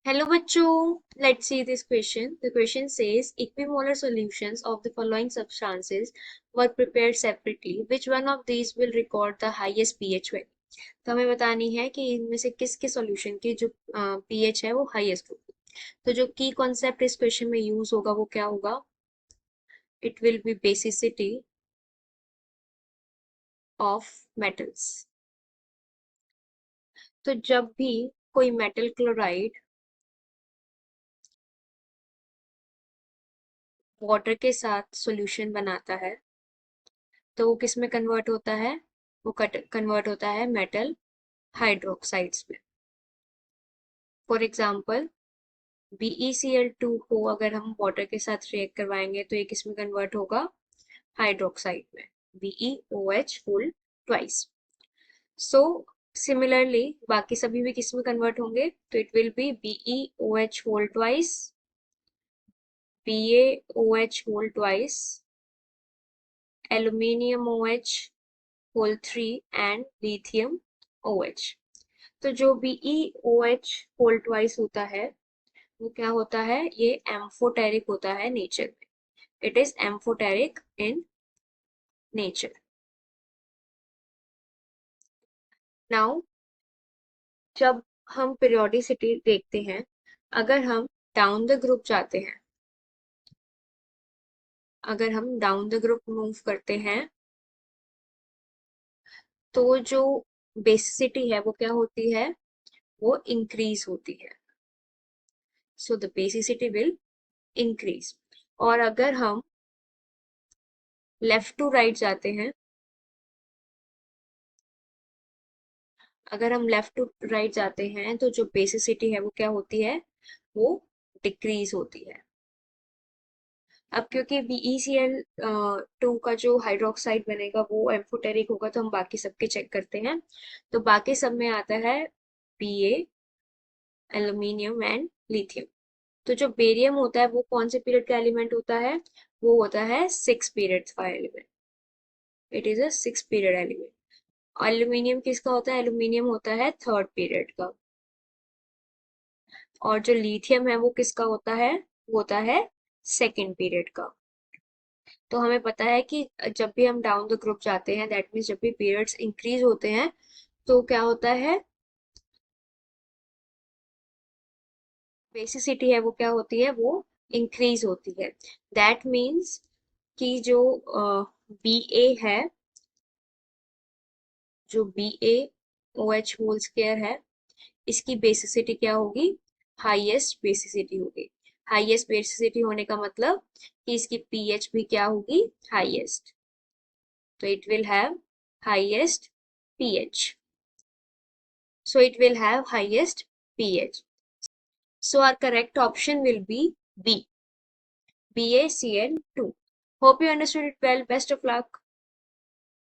Hello bachcho, let's see this question. The question says equimolar solutions of the following substances were prepared separately. Which one of these will record the highest pH value? तो हमें बतानी है कि इनमें से किसके solution की जो pH है वो हाईएस्ट होगी। तो जो की कॉन्सेप्ट इस क्वेश्चन में यूज होगा वो क्या होगा? It will B basicity of metals. तो जब भी कोई मेटल क्लोराइड वाटर के साथ सॉल्यूशन बनाता है तो वो किस में कन्वर्ट होता है? वो कन्वर्ट होता है मेटल हाइड्रोक्साइड्स में। फॉर एग्जाम्पल BeCl2 को अगर हम वाटर के साथ रिएक्ट करवाएंगे तो ये किस में कन्वर्ट होगा? हाइड्रोक्साइड में, BeOH whole twice. So similarly बाकी सभी भी किस में कन्वर्ट होंगे? तो it will be BeOH whole twice, BaOH whole twice, aluminium OH whole 3 and lithium OH। तो जो BeOH होल ट्वाइस होता है वो क्या होता है? ये एम्फोटेरिक होता है नेचर में। It is amphoteric in nature. Now जब हम पीरियोडिसिटी देखते हैं, अगर हम डाउन द ग्रुप जाते हैं, अगर हम डाउन द ग्रुप मूव करते हैं तो जो बेसिसिटी है वो क्या होती है? वो इंक्रीज होती है। So the basicity will increase. और अगर हम लेफ्ट टू राइट जाते हैं, अगर हम लेफ्ट टू राइट जाते हैं तो जो बेसिसिटी है वो क्या होती है? वो डिक्रीज होती है। अब क्योंकि BeCl2 का जो हाइड्रोक्साइड बनेगा वो एम्फोटेरिक होगा तो हम बाकी सबके चेक करते हैं। तो बाकी सब में आता है Ba, एल्यूमिनियम एंड लिथियम। तो जो बेरियम होता है वो कौन से पीरियड का एलिमेंट होता है? वो होता है 6 पीरियड्स का element. It is a 6 period element. Aluminium किसका होता है? एल्यूमिनियम होता है 3rd पीरियड का। और जो लिथियम है वो किसका होता है? वो होता है 2nd पीरियड का। तो हमें पता है कि जब भी हम डाउन द ग्रुप जाते हैं, दैट मीन्स जब भी पीरियड्स इंक्रीज होते हैं तो क्या होता है? बेसिसिटी है वो क्या होती है? वो इंक्रीज होती है। दैट मीन्स कि जो बी ए है, जो BaOH होल स्क्वायर है, इसकी बेसिसिटी क्या होगी? हाईएस्ट बेसिसिटी होगी। हाईएस्ट बेसिसिटी होने का मतलब कि इसकी pH भी क्या होगी? हाईएस्ट। तो it will have highest pH. So it will have highest pH. So our correct option will be B, BaCl2. Hope you understood it well. Best of luck.